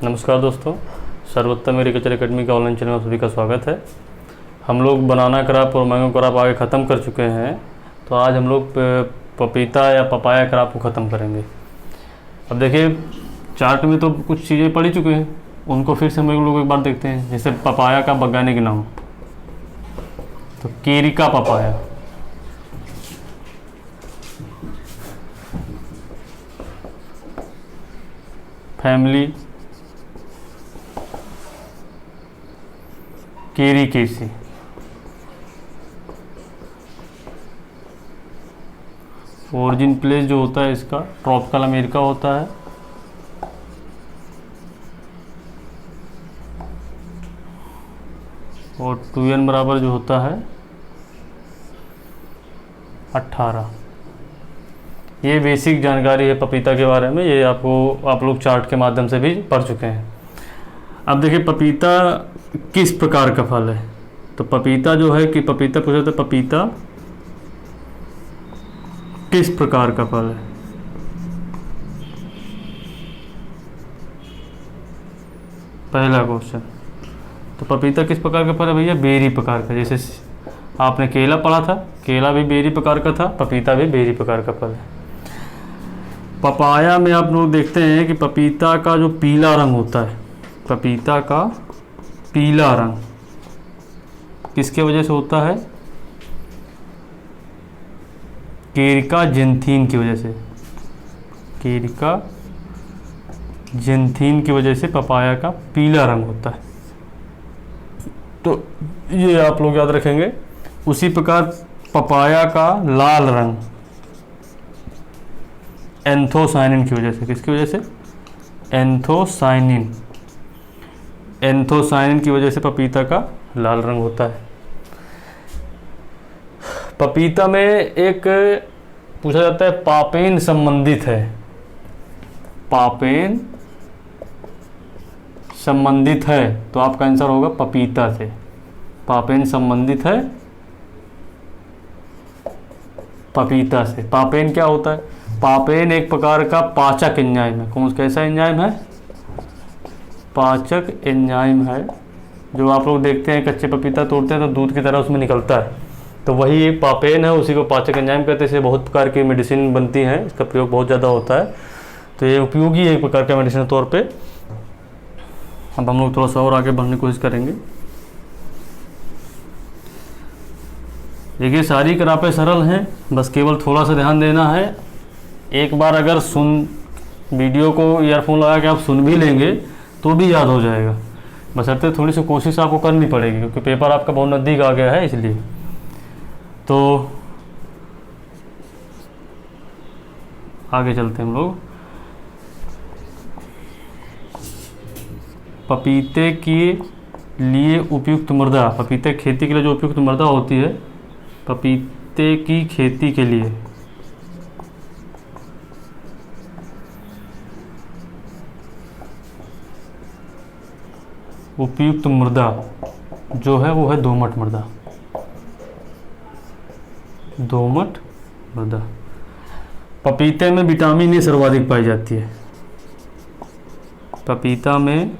नमस्कार दोस्तों, सर्वोत्तम एग्रीकल्चर एकेडमी का ऑनलाइन चैनल में सभी का स्वागत है। हम लोग बनाना क्रॉप और मैंगो क्रॉप आगे ख़त्म कर चुके हैं, तो आज हम लोग पपीता या पपाया क्रॉप को ख़त्म करेंगे। अब देखिए, चार्ट में तो कुछ चीज़ें पढ़ ही चुके हैं, उनको फिर से हम लोग एक बार देखते हैं। जैसे पपाया का वैज्ञानिक नाम, तो केरिका पपाया, फैमिली केरिकेसी, ओरिजिन प्लेस जो होता है इसका ट्रॉपिकल अमेरिका होता है। और 2n बराबर जो होता है 18। ये बेसिक जानकारी है पपीता के बारे में, ये आप लोग चार्ट के माध्यम से भी पढ़ चुके हैं। अब देखिए, पपीता किस प्रकार का फल है। तो पपीता जो है कि पपीता पूछा था, पपीता किस प्रकार का फल है। पहला क्वेश्चन, तो पपीता किस प्रकार का फल है भैया? बेरी प्रकार का। जैसे आपने केला पढ़ा था, केला भी बेरी प्रकार का था, पपीता भी बेरी प्रकार का फल है। पपाया में आप लोग देखते हैं कि पपीता का जो पीला रंग होता है, पपीता का पीला रंग किसके वजह से होता है? केरिका जेंथीन की वजह से। केरिका जेंथीन की वजह से पपाया का पीला रंग होता है। तो ये आप लोग याद रखेंगे। उसी प्रकार पपाया का लाल रंग एंथोसाइनिन की वजह से। किसकी वजह से? एंथोसाइनिन। एंथोसाइनिन की वजह से पपीता का लाल रंग होता है। पपीता में एक पूछा जाता है, पापेन संबंधित है। पापेन संबंधित है, तो आपका आंसर होगा पपीता से। पापेन संबंधित है पपीता से। पापेन क्या होता है? पापेन एक प्रकार का पाचक एंजाइम है। कैसा एंजाइम है? पाचक एंजाइम है, जो आप लोग देखते हैं कच्चे पपीता तोड़ते हैं तो दूध की तरह उसमें निकलता है, तो वही एक पापेन है, उसी को पाचक एंजाइम कहते हैं। इससे बहुत प्रकार की मेडिसिन बनती हैं, इसका प्रयोग बहुत ज़्यादा होता है, तो ये उपयोगी है एक प्रकार का मेडिसिन के तौर पे। अब हम लोग थोड़ा सा और आगे बढ़ने की कोशिश करेंगे। देखिए, सारी क्रॉपें सरल हैं, बस केवल थोड़ा सा ध्यान देना है। एक बार अगर वीडियो को ईयरफोन लगा के आप सुन भी लेंगे तो भी याद हो जाएगा, बशर्ते थोड़ी सी कोशिश आपको करनी पड़ेगी, क्योंकि पेपर आपका बहुत नज़दीक आ गया है। इसलिए तो आगे चलते हैं हम लोग। पपीते के लिए उपयुक्त मृदा, पपीते की खेती के लिए जो उपयुक्त मृदा होती है, पपीते की खेती के लिए उपयुक्त मृदा जो है वो है दोमट मृदा। दोमट मृदा। पपीते में विटामिन ए सर्वाधिक पाई जाती है। पपीता में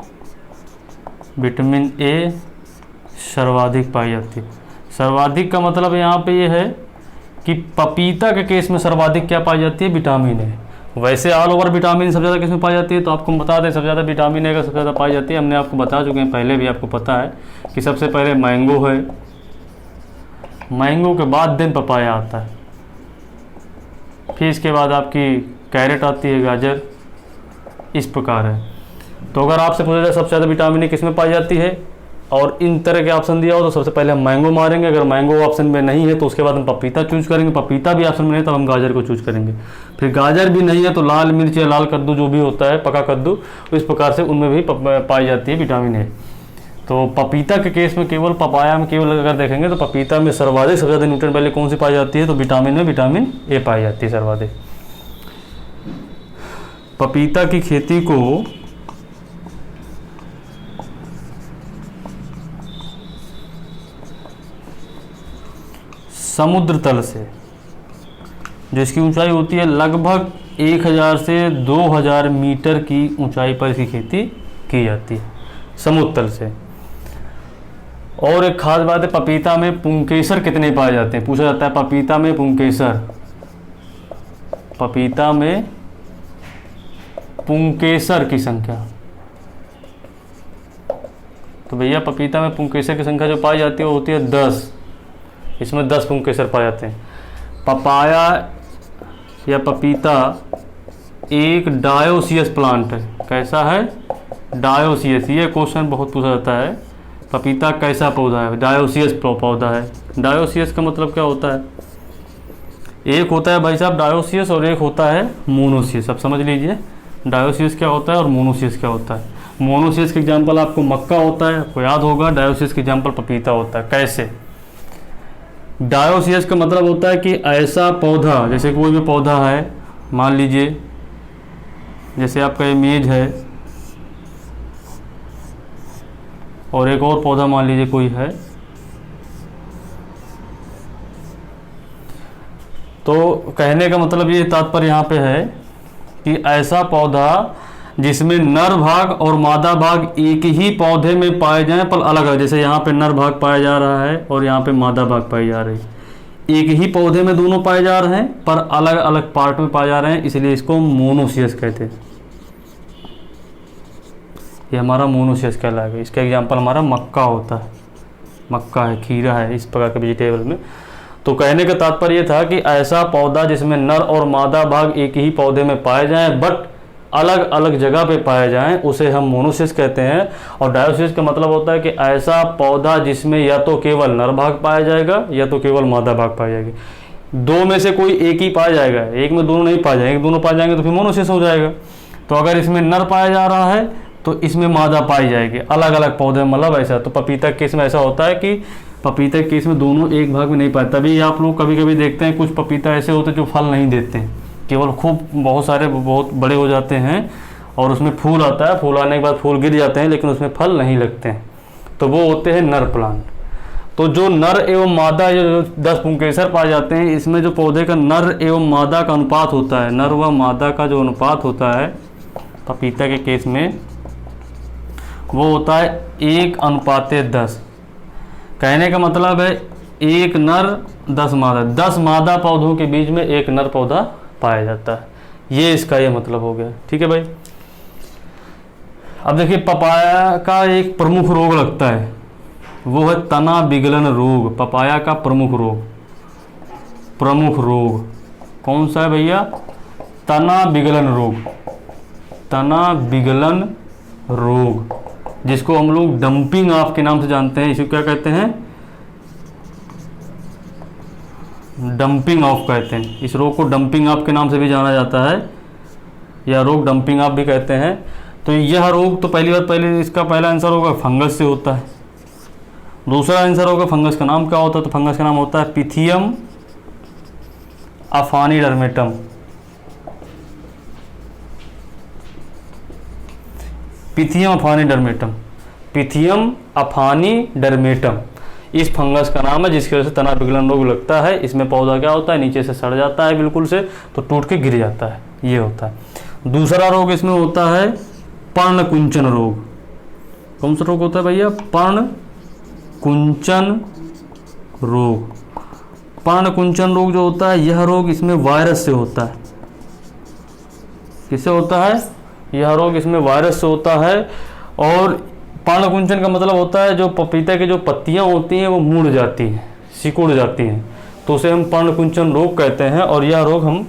विटामिन ए सर्वाधिक पाई जाती है। सर्वाधिक का मतलब यहाँ पे ये है कि पपीता के केस में सर्वाधिक क्या पाई जाती है? Vitamin A. वैसे ऑल ओवर विटामिन सबसे ज़्यादा किस में पाई जाती है? तो आपको बता दें, सबसे ज़्यादा विटामिन ए का सबसे ज़्यादा पाई जाती है, हमने आपको बता चुके हैं पहले भी, आपको पता है कि सबसे पहले मैंगो है, मैंगो के बाद देन पपाया आता है, फिर इसके बाद आपकी कैरेट आती है, गाजर, इस प्रकार है। तो अगर आपसे पूछा जाए सबसे ज़्यादा विटामिन ए किस में पाई जाती है और इन तरह के ऑप्शन दिया हो, तो सबसे पहले हम मैंगो मारेंगे। अगर मैंगो ऑप्शन में नहीं है तो उसके बाद हम पपीता चूज करेंगे। पपीता भी ऑप्शन में नहीं, तब हम गाजर को चूज करेंगे। फिर गाजर भी नहीं है तो लाल मिर्च या लाल कद्दू जो भी होता है, पका कद्दू, इस प्रकार से उनमें भी पाई जाती है विटामिन ए। तो पपीता के केस में केवल, पपाया में केवल अगर देखेंगे तो पपीता में सर्वाधिक सबसे ज़्यादा न्यूट्रिएंट वैल्यू कौन सी पाई जाती है? तो विटामिन में विटामिन ए पाई जाती है सर्वाधिक। पपीता की खेती को समुद्र तल से, जो इसकी ऊंचाई होती है लगभग 1000 से 2000 मीटर की ऊंचाई पर इसकी खेती की जाती है समुद्र तल से। और एक खास बात है, पपीता में पुंकेसर कितने पाए जाते हैं, पूछा जाता है पपीता में पुंकेसर, पपीता में पुंकेसर की संख्या। तो भैया पपीता में पुंकेसर की संख्या जो पाई जाती है वो होती है 10, इसमें 10 पुंकेसर पाए जाते हैं। पपाया या पपीता एक डायोसियस प्लांट है, कैसा है, डायोसियस। ये क्वेश्चन बहुत पूछा जाता है, पपीता कैसा पौधा है, डायोसियस पौधा है। डायोसियस का मतलब क्या होता है, एक होता है भाई साहब डायोसियस और एक होता है मोनोसियस। अब समझ लीजिए डायोसियस क्या होता है और मोनोसियस क्या होता है। मोनोसियस का एग्जाम्पल आपको मक्का होता है, आपको याद होगा। डायोसियस का एग्जाम्पल पपीता होता है। कैसे, डायोसियस का मतलब होता है कि ऐसा पौधा, जैसे कोई भी पौधा है, मान लीजिए जैसे आपका ये मेज है और एक और पौधा मान लीजिए कोई है, तो कहने का मतलब ये तात्पर्य यहाँ पे है कि ऐसा पौधा जिसमें नर भाग और मादा भाग एक ही पौधे में पाए जाएं पर अलग अलग, जैसे यहाँ पे नर भाग पाया जा रहा है और यहाँ पे मादा भाग पाई जा रही है, एक ही पौधे में दोनों पाए जा रहे हैं पर अलग अलग पार्ट में पाए जा रहे हैं, इसलिए इसको मोनोसियस कहते हैं। ये हमारा मोनोसियस कहलाएगा। इसका एग्जाम्पल हमारा मक्का होता है, मक्का है, खीरा है, इस प्रकार के वेजिटेबल में। तो कहने का तात्पर्य था कि ऐसा पौधा जिसमें नर और मादा भाग एक ही पौधे में पाए जाएं बट अलग अलग जगह पे पाए जाएं, उसे हम मोनोसियस कहते हैं। और डायोसियस का मतलब होता है कि ऐसा पौधा जिसमें या तो केवल नर भाग पाया जाएगा या तो केवल मादा भाग पाया जाएगा, दो में से कोई एक ही पाया जाएगा, एक में दोनों नहीं पाए जाएंगे, दोनों पाए जाएंगे तो फिर मोनोसियस हो जाएगा। तो अगर इसमें नर पाया जा रहा है तो इसमें मादा पाई जाएगी, अलग अलग पौधे, मतलब ऐसा। तो पपीता के केस में ऐसा होता है कि पपीता के केस में दोनों एक भाग में नहीं पाए। तभी आप लोग कभी कभी देखते हैं कुछ पपीता ऐसे होते हैं जो फल नहीं देते हैं, केवल खूब बहुत सारे बहुत बड़े हो जाते हैं और उसमें फूल आता है, फूल आने के बाद फूल गिर जाते हैं लेकिन उसमें फल नहीं लगते हैं, तो वो होते हैं नर प्लांट। तो जो नर एवं मादा जो 10 पुंकेसर पाए जाते हैं, इसमें जो पौधे का नर एवं मादा का अनुपात होता है, नर व मादा का जो अनुपात होता है पपीता के केस में, वो होता है 1:10। कहने का मतलब है 1 नर 10 मादा, 10 मादा पौधों के बीच में 1 नर पौधा पाया जाता है। ये इसका ये मतलब हो गया, ठीक है भाई। अब देखिए पपाया का एक प्रमुख रोग लगता है, वो है तना विगलन रोग। पपाया का प्रमुख रोग कौन सा है भैया, तना विगलन रोग। तना विगलन रोग जिसको हम लोग डंपिंग ऑफ के नाम से जानते हैं, इसको क्या कहते हैं, डंपिंग ऑफ कहते हैं। इस रोग को डंपिंग ऑफ के नाम से भी जाना जाता है, या रोग डंपिंग ऑफ भी कहते हैं। तो यह रोग तो पहले इसका पहला आंसर होगा फंगस से होता है। दूसरा आंसर होगा फंगस का नाम क्या होता है, तो फंगस का नाम होता है पिथियम अफानीडर्मेटम। पिथियम अफानीडर्मेटम, पिथियम अफानीडर्मेटम इस फंगस का नाम है, जिसकी वजह से तना विगलन रोग लगता है। इसमें पौधा क्या होता है, नीचे से सड़ जाता है बिल्कुल से, तो टूट के गिर जाता है, ये होता है। दूसरा रोग इसमें होता है पर्णकुंचन रोग। कौन सा रोग होता है भैया, पर्णकुंचन रोग। पर्णकुंचन रोग जो होता है, यह रोग इसमें वायरस से होता है। किससे होता है, यह रोग इसमें वायरस से होता है। और पर्णकुंचन का मतलब होता है जो पपीता की जो पत्तियां होती हैं वो मुड़ जाती हैं, सिकुड़ जाती हैं, तो उसे हम पर्णकुंचन रोग कहते हैं। और यह रोग हम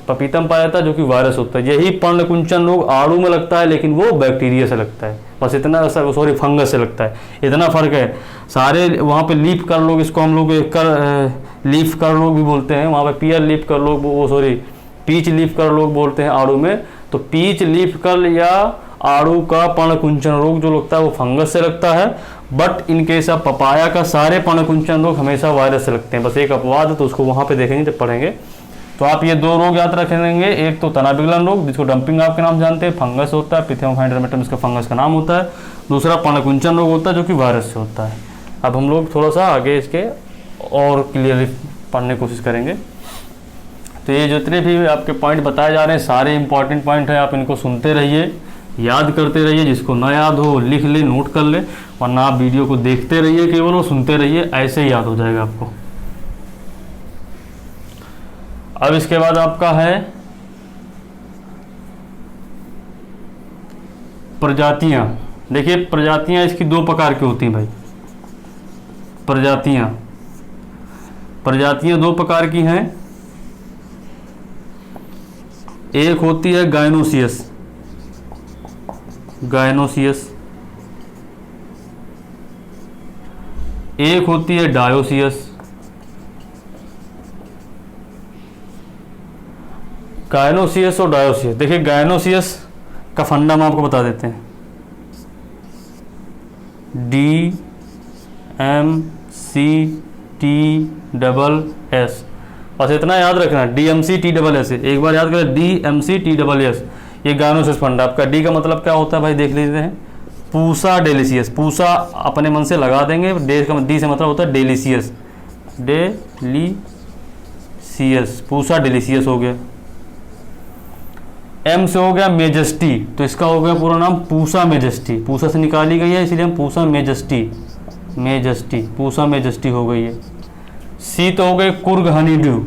पपीता में पाया जाता है जो कि वायरस होता है। यही पर्णकुंचन रोग आड़ू में लगता है, लेकिन वो बैक्टीरिया से लगता है, बस इतना, सॉरी फंगस से लगता है, इतना फ़र्क है। सारे वहाँ पे लीफ कर लोग, इसको हम लोग लीफ कर लोग भी बोलते हैं, वहाँ पे पियर लीफ कर लोग, वो सॉरी पीच लीफ कर लोग बोलते हैं आड़ू में। तो पीच लीफ कर्ल या आड़ू का पर्णकुंचन रोग जो लगता है वो फंगस से लगता है। But in case of papaya का सारे पर्णकुंचन रोग हमेशा वायरस से लगते हैं। बस एक अपवाद है, तो उसको वहाँ पे देखेंगे जब पढ़ेंगे। तो आप ये 2 रोग याद रख लेंगे, एक तो तना विगलन रोग जिसको डंपिंग ऑफ के नाम जानते हैं, फंगस होता है, पिथियम अफानीडर्मेटम इसका फंगस का नाम होता है। दूसरा पर्णकुंचन रोग होता है जो कि वायरस से होता है। अब हम लोग थोड़ा सा आगे इसके और क्लियरली पढ़ने की कोशिश करेंगे। तो ये जितने भी आपके पॉइंट बताए जा रहे हैं सारे इंपॉर्टेंट पॉइंट हैं, आप इनको सुनते रहिए, याद करते रहिए, जिसको ना याद हो लिख ले, नोट कर ले, वरना आप वीडियो को देखते रहिए केवल और सुनते रहिए, ऐसे ही याद हो जाएगा आपको। अब इसके बाद आपका है प्रजातियां। देखिए प्रजातियां इसकी दो प्रकार की होती हैं भाई। प्रजातियां दो प्रकार की हैं। एक होती है गायनोसियस, एक होती है डायोसियस। गायनोसियस और डायोसियस, देखिए गायनोसियस का फंडा हम आपको बता देते हैं, DMCTSS, बस इतना याद रखना, DMCTSS, एक बार याद करें DMCTSS, ये गायनोसियस फंडा। आपका डी का मतलब क्या होता है भाई, देख लेते हैं, पूसा डेलिसियस, पूसा अपने मन से लगा देंगे, डी से मतलब होता है डेलिसियस, पूसा डेलिसियस हो गया। एम से हो गया मेजेस्टी, तो इसका हो गया पूरा नाम पूसा मेजेस्टी, पूसा से निकाली गई है इसलिए हम पूसा मेजेस्टी, पूसा मेजेस्टी हो गई है। सी तो हो गए कुर्ग हनीड्यू,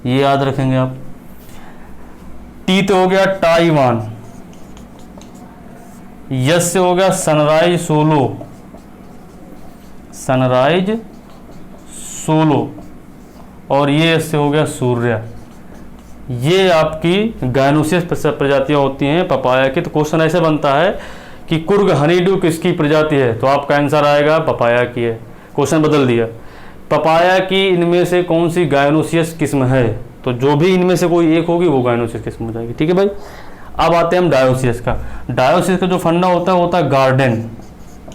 ये याद रखेंगे आप। टी तो हो गया टाइवान, यस से हो गया सनराइज सोलो, और ये इससे हो गया सूर्य। ये आपकी गायनोसियस प्रजातियां होती हैं पपाया की। तो क्वेश्चन ऐसे बनता है कि कुर्ग हनीड्यू किसकी प्रजाति है, तो आपका आंसर आएगा पपाया की है। क्वेश्चन बदल दिया, पपाया की इनमें से कौन सी गायनोसियस किस्म है, तो जो भी इनमें से कोई एक होगी वो गायनोसियस किस्म हो जाएगी। ठीक है भाई। अब आते हैं हम डायोसियस का। डायोसियस का जो फंडा होता है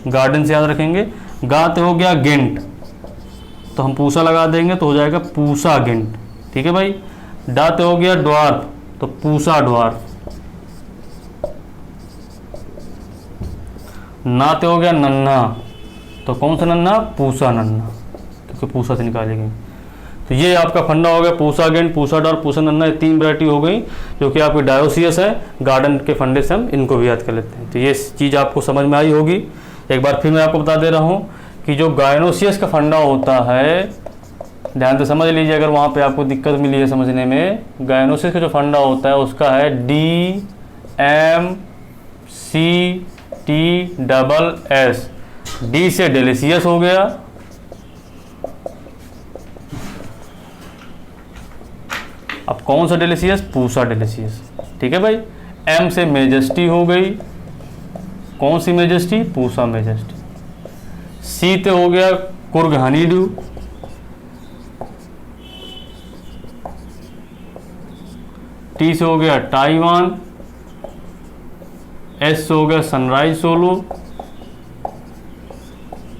गार्डन से याद रखेंगे। गाते हो गया गेंट, तो हम पूसा लगा देंगे तो हो जाएगा पूसा गेंट। ठीक है भाई। डाते हो गया ड्वार्फ, तो पूसा ड्वार्फ। नाते हो गया नन्हा, तो कौन सा नन्हा, पूसा नन्हा, क्योंकि पूसा से निकाली गई। तो ये आपका फंडा हो गया, पूसा गेंट, पूसा ड्वार्फ, पूसा नन्हा, ये 3 वैरायटी हो गई जो कि आपकी डायोसियस है। गार्डन के फंडे से हम इनको भी याद कर लेते हैं। तो ये चीज़ आपको समझ में आई होगी। एक बार फिर मैं आपको बता दे रहा हूँ कि जो गायनोसियस का फंडा होता है, ध्यान से समझ लीजिए अगर वहाँ पे आपको दिक्कत मिली है समझने में। गायनोसियस का जो फंडा होता है उसका है DMCTSS। डी से डेलिसियस हो गया, अब कौन सा डेलिसियस, पूसा डेलिसियस। ठीक है भाई। एम से मेजेस्टी हो गई, कौन सी मेजेस्टी, पूसा मेजेस्टी। सी ते हो गया कुर्ग हनीड्यू, टी से हो गया टाइवान, एस से हो गया सनराइज सोलो।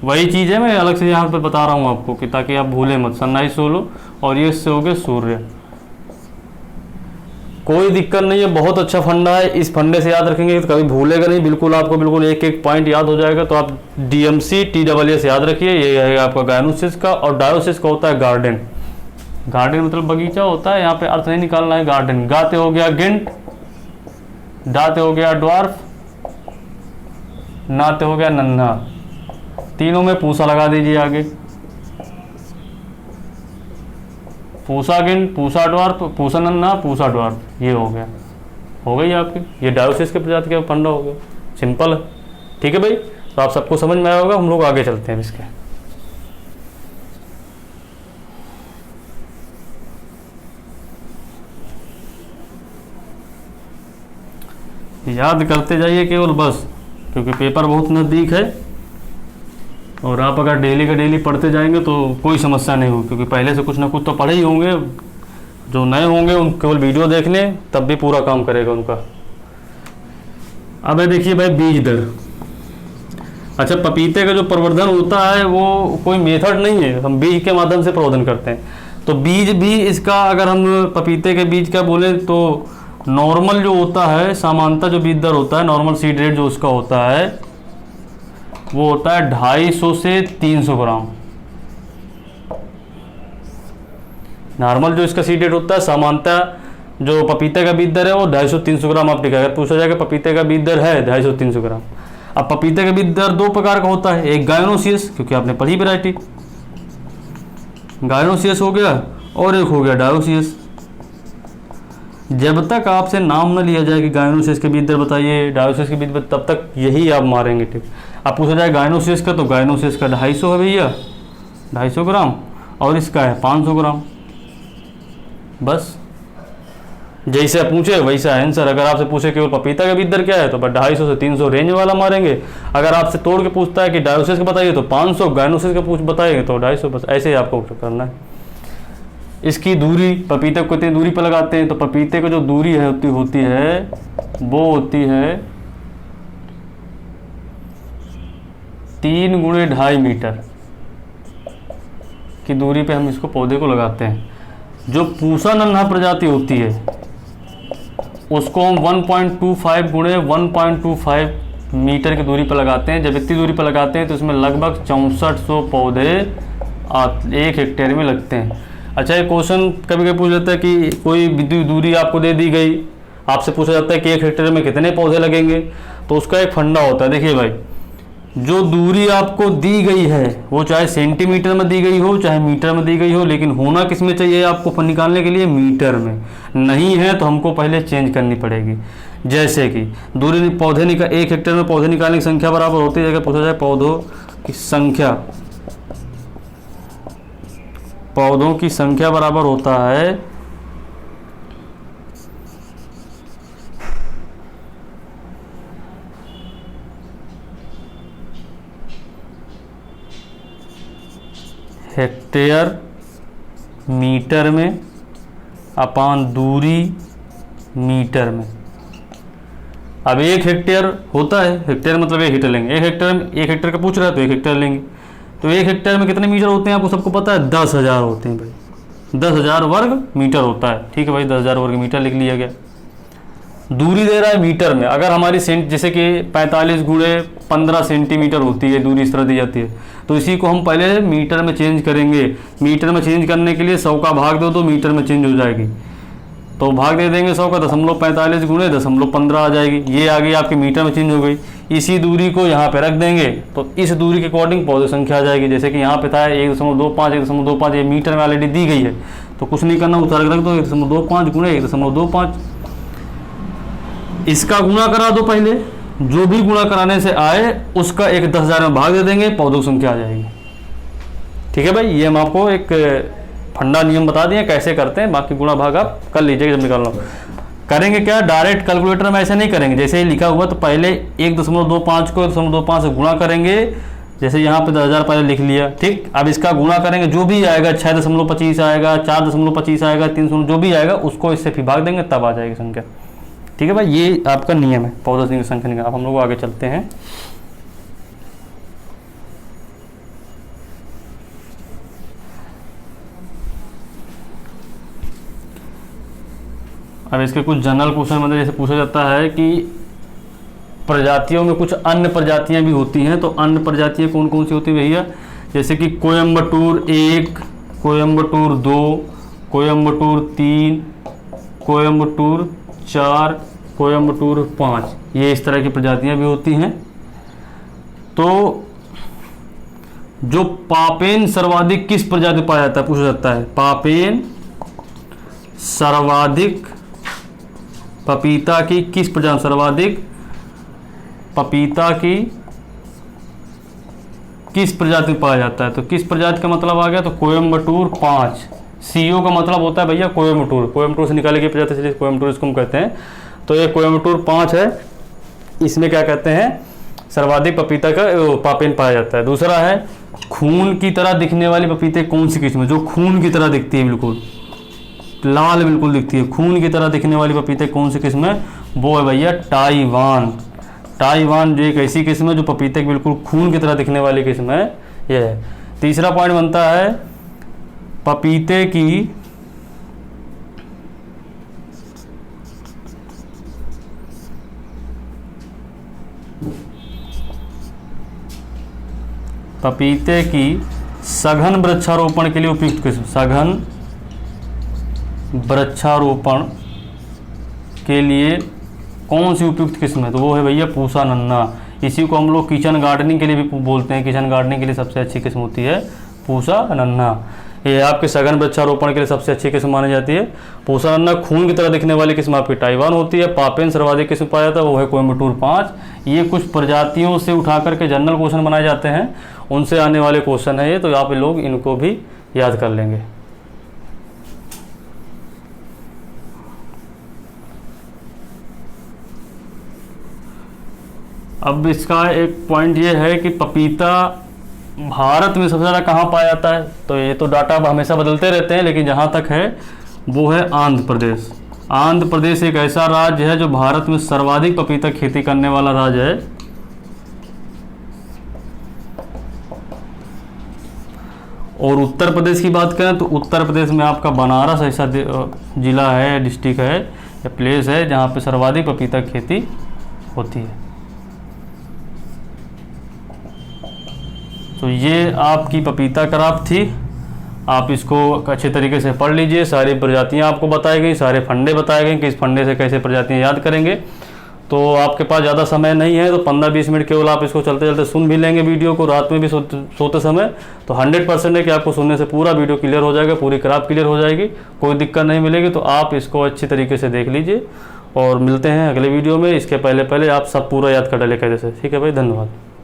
वही चीज़ है, मैं अलग से यहाँ पे बता रहा हूँ आपको कि ताकि आप भूले मत, सनराइज सोलो। और ये से हो गया सूर्य। कोई दिक्कत नहीं है, बहुत अच्छा फंडा है। इस फंडे से याद रखेंगे तो कभी भूलेगा नहीं, बिल्कुल आपको बिल्कुल एक एक पॉइंट याद हो जाएगा। तो आप DMCTSS याद रखिए, ये है आपका गायनोसिस का। और डायोसिस का होता है गार्डन मतलब बगीचा होता है, यहाँ पे अर्थ नहीं निकालना है, गार्डन। गाते हो गया गेंट, डाते हो गया ड्वार्फ, नाते हो गया नन्हा। तीनों में पूसा लगा दीजिए आगे, पूसा गेंट, पूसा ड्वार्फ, पूसा नन्हा, पूसा ड्वार्फ। ये हो गई आपकी, ये डायोसिस के प्रजाति का फंडा हो गया। सिंपल है। ठीक है भाई। तो आप सबको समझ में आया होगा। हम लोग आगे चलते हैं इसके। याद करते जाइए केवल बस, क्योंकि पेपर बहुत नज़दीक है और आप अगर डेली का डेली पढ़ते जाएंगे तो कोई समस्या नहीं होगी, क्योंकि पहले से कुछ ना कुछ तो पढ़े ही होंगे। जो नए होंगे उन केवल वीडियो देख लें, तब भी पूरा काम करेगा उनका। अब देखिए भाई बीज दर। अच्छा, पपीते का जो प्रवर्धन होता है वो कोई मेथड नहीं है, हम बीज के माध्यम से प्रवर्धन करते हैं। तो बीज भी इसका, अगर हम पपीते के बीज का बोलें तो नॉर्मल जो होता है, सामान्यतः जो बीज दर होता है, नॉर्मल सीड रेट जो उसका होता है वो होता है 250 से 300 ग्राम। नॉर्मल जो इसका सीड रेट होता है, सामान्यतः जो पपीते का बीज दर है वो 250-300 ग्राम आप लिखा। अगर पूछा जाएगा पपीते का बीज दर है 250-300 ग्राम। अब पपीते का बीज दर दो प्रकार का होता है, एक गायनोसियस, क्योंकि आपने पढ़ी वैरायटी, गायनोसियस हो गया, और एक हो गया डायोसियस। जब तक आपसे नाम न लिया जाए कि गायनोसियस के बीज दर बताइए, डायोसियस के बीज दर, तब तक यही आप मारेंगे टिक। अब पूछा जाए गायनोसियस का, तो गायनोसियस का 250 है भैया, 250 ग्राम, और इसका है 500 ग्राम। बस जैसे पूछे वैसा आंसर। अगर आपसे पूछे केवल पपीता का बीज दर क्या है, तो 250 से 300 रेंज वाला मारेंगे। अगर आपसे तोड़ के पूछता है कि डायोसियस का बताइए, तो 500, गायनोसियस का बताइए तो 250। बस ऐसे ही आपको करना है। इसकी दूरी, पपीते को कितनी दूरी पर लगाते हैं, तो पपीते को जो दूरी है होती है वो होती है 3 × 2.5 मीटर की दूरी पे हम इसको पौधे को लगाते हैं। जो पूसा नन्हा प्रजाति होती है उसको हम 1.25 × 1.25 मीटर की दूरी पर लगाते हैं। जब इतनी दूरी पर लगाते हैं तो इसमें लगभग 6400 पौधे 1 हेक्टेयर में लगते हैं। अच्छा, ये क्वेश्चन कभी कभी पूछ जाता है कि कोई दूरी आपको दे दी गई, आपसे पूछा जाता है कि 1 हेक्टेयर में कितने पौधे लगेंगे, तो उसका एक फंडा होता है। देखिए भाई, जो दूरी आपको दी गई है वो चाहे सेंटीमीटर में दी गई हो चाहे मीटर में दी गई हो, लेकिन होना किस में चाहिए आपको निकालने के लिए, मीटर में। नहीं है तो हमको पहले चेंज करनी पड़ेगी। जैसे कि दूरी पौधे 1 हेक्टेयर में पौधे निकालने की संख्या बराबर होती है, अगर पूछा जाए पौधों की संख्या बराबर होता है हेक्टेयर मीटर में अपान दूरी मीटर में। अब 1 हेक्टेयर होता है, हेक्टेयर मतलब 1 हेक्टेयर लेंगे, 1 हेक्टेयर का पूछ रहा है तो 1 हेक्टेयर लेंगे। तो 1 हेक्टेयर में कितने मीटर होते हैं आपको सबको पता है, 10,000 होते हैं भाई, 10,000 वर्ग मीटर होता है। ठीक है भाई, 10,000 वर्ग मीटर लिख लिया गया। दूरी दे रहा है मीटर में। अगर हमारी जैसे कि 45 × 15 सेंटीमीटर होती है दूरी, इस तरह दी जाती है, तो इसी को हम पहले मीटर में चेंज करेंगे। मीटर में चेंज करने के लिए 100 का भाग दो तो मीटर में चेंज हो जाएगी, तो भाग दे देंगे 100 का, 0.45 × 0.15 आ जाएगी। ये आ गई आपकी मीटर में चेंज हो गई। इसी दूरी को यहाँ पे रख देंगे तो इस दूरी के अकॉर्डिंग पौधे संख्या आ जाएगी। जैसे कि यहाँ पे था 1.25, 1.25, ये मीटर में ऑलरेडी दी गई है, तो कुछ नहीं करना, उतार के रख दो 1.25 × 1.25। इसका गुणा करा दो पहले, जो भी गुणा कराने से आए उसका 10,000 में भाग दे देंगे, पौधों की संख्या आ जाएगी। ठीक है भाई, ये हम आपको एक फंडा नियम बता दिए कैसे करते हैं, बाकी गुणा भाग आप कर लीजिएगा जब निकालना। करेंगे क्या, डायरेक्ट कैलकुलेटर में ऐसे नहीं करेंगे। जैसे ही लिखा हुआ तो पहले 1.25 को 1.25 से गुणा करेंगे, जैसे यहाँ पे 10,000 पहले लिख लिया। ठीक, अब इसका गुणा करेंगे, जो भी आएगा 6.25 आएगा, 4.25 आएगा, 300 जो भी आएगा उसको इससे फिर भाग देंगे, तब आ जाएगी संख्या। ठीक है भाई, ये आपका नियम है पौधों की संख्या निकाल। अब हम लोग आगे चलते हैं। अब इसके कुछ जनरल क्वेश्चन मतलब जैसे पूछा जाता है कि प्रजातियों में कुछ अन्य प्रजातियां भी होती हैं, तो अन्य प्रजातियां कौन कौन सी होती है भैया, जैसे कि कोयम्बटूर 1, कोयम्बटूर 2, कोयम्बटूर 3, कोयम्बटूर 4, कोयम्बटूर 5, ये इस तरह की प्रजातियां भी होती हैं। तो जो पापेन सर्वाधिक किस प्रजाति पाया जाता है, पूछा जाता है पापेन सर्वाधिक पपीता की किस प्रजाति, सर्वाधिक पपीता की किस प्रजाति में पाया जाता है, तो किस प्रजाति का मतलब आ गया, तो कोयम्बटूर 5। CO का मतलब होता है भैया कोयम्बटूर से निकाले गई प्रजाति से कोयम्बटूर इसको हम कहते हैं। तो ये कोयम्बटूर 5 है, इसमें क्या कहते हैं, सर्वाधिक पपीता का पापेन पाया जाता है। दूसरा है खून की तरह दिखने वाली पपीते कौन सी किस्म, जो खून की तरह दिखती है, बिल्कुल लाल बिल्कुल दिखती है, खून की तरह दिखने वाली पपीते कौन सी किस्म है, वो है भैया टाइवान जो एक ऐसी किस्म है जो पपीते की बिल्कुल खून की तरह दिखने वाली किस्म है, ये है। तीसरा पॉइंट बनता है पपीते की सघन वृक्षारोपण के लिए उपयुक्त किस्म, सघन वृक्षारोपण के लिए कौन सी उपयुक्त किस्म है? तो वो है भैया पूसा नन्ना। इसी को हम लोग किचन गार्डनिंग के लिए भी बोलते हैं। किचन गार्डनिंग के लिए सबसे अच्छी किस्म होती है पूसा नन्ना। ये आपके सघन वृक्षारोपण के लिए सबसे अच्छी किस्म मानी जाती है पूसा नन्ना। खून की तरह दिखने वाली किस्म आपकी ताइवान होती है। पापेन सर्वाधिक किस्म पाया जाता है, वो है कोयम्बटूर 5। ये कुछ प्रजातियों से उठा करके जनरल क्वेश्चन बनाए जाते हैं, उनसे आने वाले क्वेश्चन है ये, तो आप लोग इनको भी याद कर लेंगे। अब इसका एक पॉइंट ये है कि पपीता भारत में सबसे ज़्यादा कहाँ पाया जाता है? तो ये तो डाटा अब हमेशा बदलते रहते हैं, लेकिन जहाँ तक है वो है आंध्र प्रदेश। आंध्र प्रदेश एक ऐसा राज्य है जो भारत में सर्वाधिक पपीता खेती करने वाला राज्य है। और उत्तर प्रदेश की बात करें तो उत्तर प्रदेश में आपका बनारस ऐसा जिला है, डिस्ट्रिक्ट है या प्लेस है जहाँ पे सर्वाधिक पपीता खेती होती है। तो ये आपकी पपीता क्रॉप थी। आप इसको अच्छे तरीके से पढ़ लीजिए। सारी प्रजातियां आपको बताई गई, सारे फंडे बताए गए कि इस फंडे से कैसे प्रजातियां याद करेंगे। तो आपके पास ज़्यादा समय नहीं है, तो 15-20 मिनट केवल आप इसको चलते चलते सुन भी लेंगे वीडियो को, रात में भी सोते समय। तो 100% है कि आपको सुनने से पूरा वीडियो क्लियर हो जाएगा, पूरी क्रॉप क्लियर हो जाएगी, कोई दिक्कत नहीं मिलेगी। तो आप इसको अच्छी तरीके से देख लीजिए और मिलते हैं अगले वीडियो में। इसके पहले आप सब पूरा याद कर डाले कैसे से। ठीक है भाई, धन्यवाद।